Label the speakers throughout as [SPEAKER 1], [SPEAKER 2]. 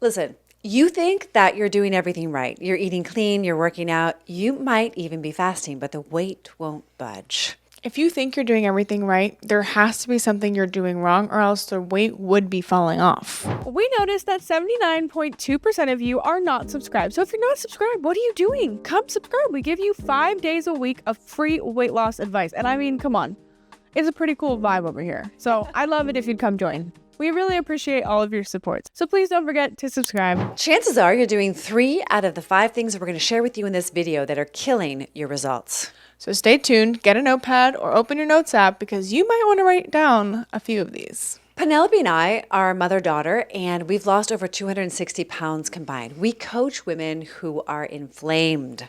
[SPEAKER 1] Listen, you think that you're doing everything right. You're eating clean, you're working out, you might even be fasting, but the weight won't budge.
[SPEAKER 2] If you think you're doing everything right, there has to be something you're doing wrong, or else the weight would be falling off.
[SPEAKER 3] We noticed that 79.2% of you are not subscribed. So if you're not subscribed, what are you doing? Come subscribe. We give you 5 days a week of free weight loss advice. And I mean, come on. It's a pretty cool vibe over here. So I'd love it if you'd come join. We really appreciate all of your support. So please don't forget to subscribe.
[SPEAKER 1] Chances are you're doing 3 out of the 5 things that we're going to share with you in this video that are killing your results.
[SPEAKER 2] So stay tuned, get a notepad, or open your notes app because you might want to write down a few of these.
[SPEAKER 1] Penelope and I are mother-daughter, and we've lost over 260 pounds combined. We coach women who are inflamed.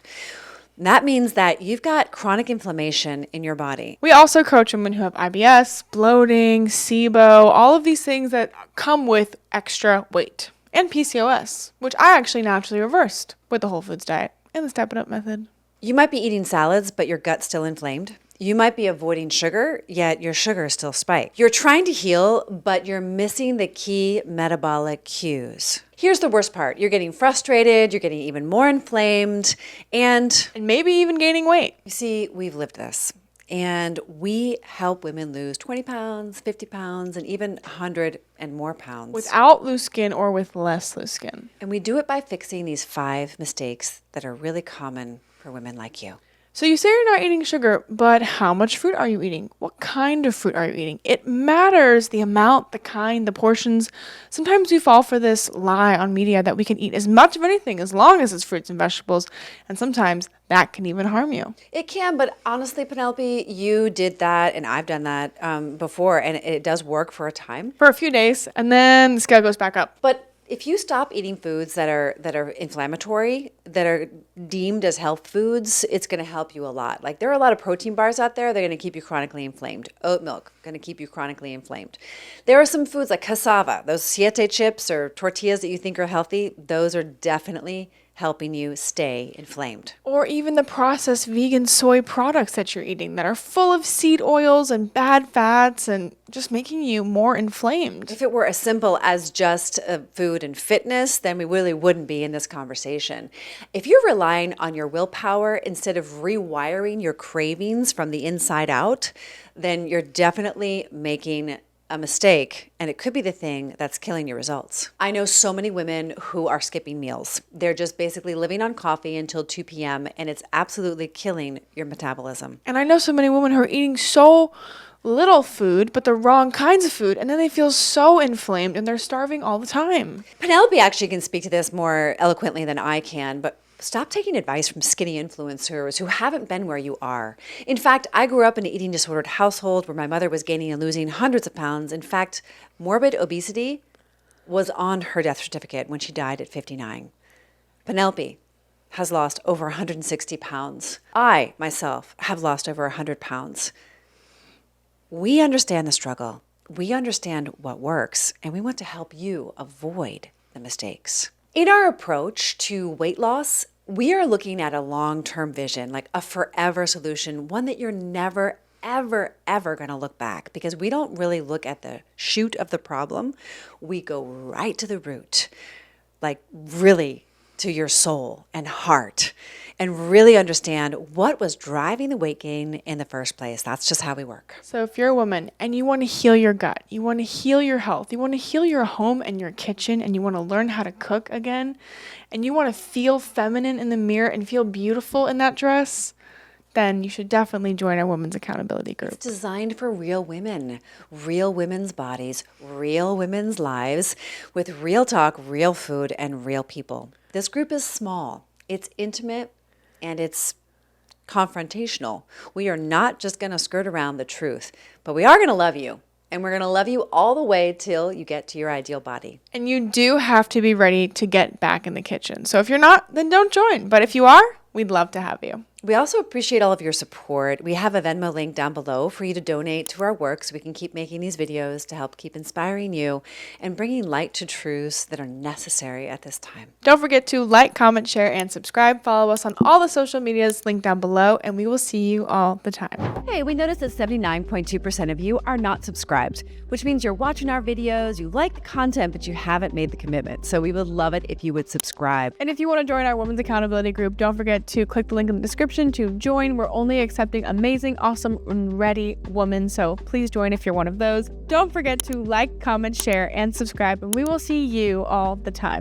[SPEAKER 1] That means that you've got chronic inflammation in your body.
[SPEAKER 2] We also coach women who have IBS, bloating, SIBO, all of these things that come with extra weight, and PCOS, which I actually naturally reversed with the whole foods diet and the Step It Up method.
[SPEAKER 1] You might be eating salads, but your gut's still inflamed. You might be avoiding sugar, yet your sugar is still spiked. You're trying to heal, but you're missing the key metabolic cues. Here's the worst part. You're getting frustrated, you're getting even more inflamed, and
[SPEAKER 2] maybe even gaining weight.
[SPEAKER 1] You see, we've lived this. And we help women lose 20 pounds, 50 pounds, and even 100 and more pounds.
[SPEAKER 2] Without loose skin or with less loose skin.
[SPEAKER 1] And we do it by fixing these 5 mistakes that are really common for women like you.
[SPEAKER 2] So you say you're not eating sugar, but how much fruit are you eating? What kind of fruit are you eating? It matters, the amount, the kind, the portions. Sometimes we fall for this lie on media that we can eat as much of anything as long as it's fruits and vegetables, and sometimes that can even harm you.
[SPEAKER 1] It can, but honestly, Penelope, you did that, and I've done that before, and it does work for a time.
[SPEAKER 2] For a few days, and then the scale goes back up.
[SPEAKER 1] But if you stop eating foods that are inflammatory, that are deemed as health foods, it's going to help you a lot. Like there are a lot of protein bars out there, they're going to keep you chronically inflamed. Oat milk, going to keep you chronically inflamed. There are some foods like cassava, those siete chips or tortillas that you think are healthy, those are definitely helping you stay inflamed.
[SPEAKER 2] Or even the processed vegan soy products that you're eating that are full of seed oils and bad fats and just making you more inflamed.
[SPEAKER 1] If it were as simple as just food and fitness, then we really wouldn't be in this conversation. If you're relying on your willpower instead of rewiring your cravings from the inside out, then you're definitely making a mistake, and it could be the thing that's killing your results. I know so many women who are skipping meals. They're just basically living on coffee until 2 p.m., and it's absolutely killing your metabolism.
[SPEAKER 2] And I know so many women who are eating so little food, but the wrong kinds of food, and then they feel so inflamed and they're starving all the time.
[SPEAKER 1] Penelope actually can speak to this more eloquently than I can, but stop taking advice from skinny influencers who haven't been where you are. In fact, I grew up in an eating disordered household where my mother was gaining and losing hundreds of pounds. In fact, morbid obesity was on her death certificate when she died at 59. Penelope has lost over 160 pounds. I, myself, have lost over 100 pounds. We understand the struggle. We understand what works, and we want to help you avoid the mistakes. In our approach to weight loss, we are looking at a long-term vision, like a forever solution, one that you're never, ever, ever going to look back, because we don't really look at the shoot of the problem. We go right to the root, like really to your soul and heart, and really understand what was driving the weight gain in the first place. That's just how we work.
[SPEAKER 2] So if you're a woman and you want to heal your gut, you want to heal your health, you want to heal your home and your kitchen, and you want to learn how to cook again, and you want to feel feminine in the mirror and feel beautiful in that dress, then you should definitely join our Women's Accountability Group.
[SPEAKER 1] It's designed for real women, real women's bodies, real women's lives, with real talk, real food, and real people. This group is small, it's intimate, and it's confrontational. We are not just going to skirt around the truth, but we are going to love you. And we're going to love you all the way till you get to your ideal body.
[SPEAKER 2] And you do have to be ready to get back in the kitchen. So if you're not, then don't join. But if you are, we'd love to have you.
[SPEAKER 1] We also appreciate all of your support. We have a Venmo link down below for you to donate to our work so we can keep making these videos to help keep inspiring you and bringing light to truths that are necessary at this time.
[SPEAKER 2] Don't forget to like, comment, share, and subscribe. Follow us on all the social medias linked down below, and we will see you all the time.
[SPEAKER 3] Hey, we noticed that 79.2% of you are not subscribed, which means you're watching our videos, you like the content, but you haven't made the commitment. So we would love it if you would subscribe. And if you want to join our Women's Accountability Group, don't forget to click the link in the description to join. We're only accepting amazing, awesome, and ready women, so please join if you're one of those. Don't forget to like, comment, share, and subscribe, and we will see you all the time.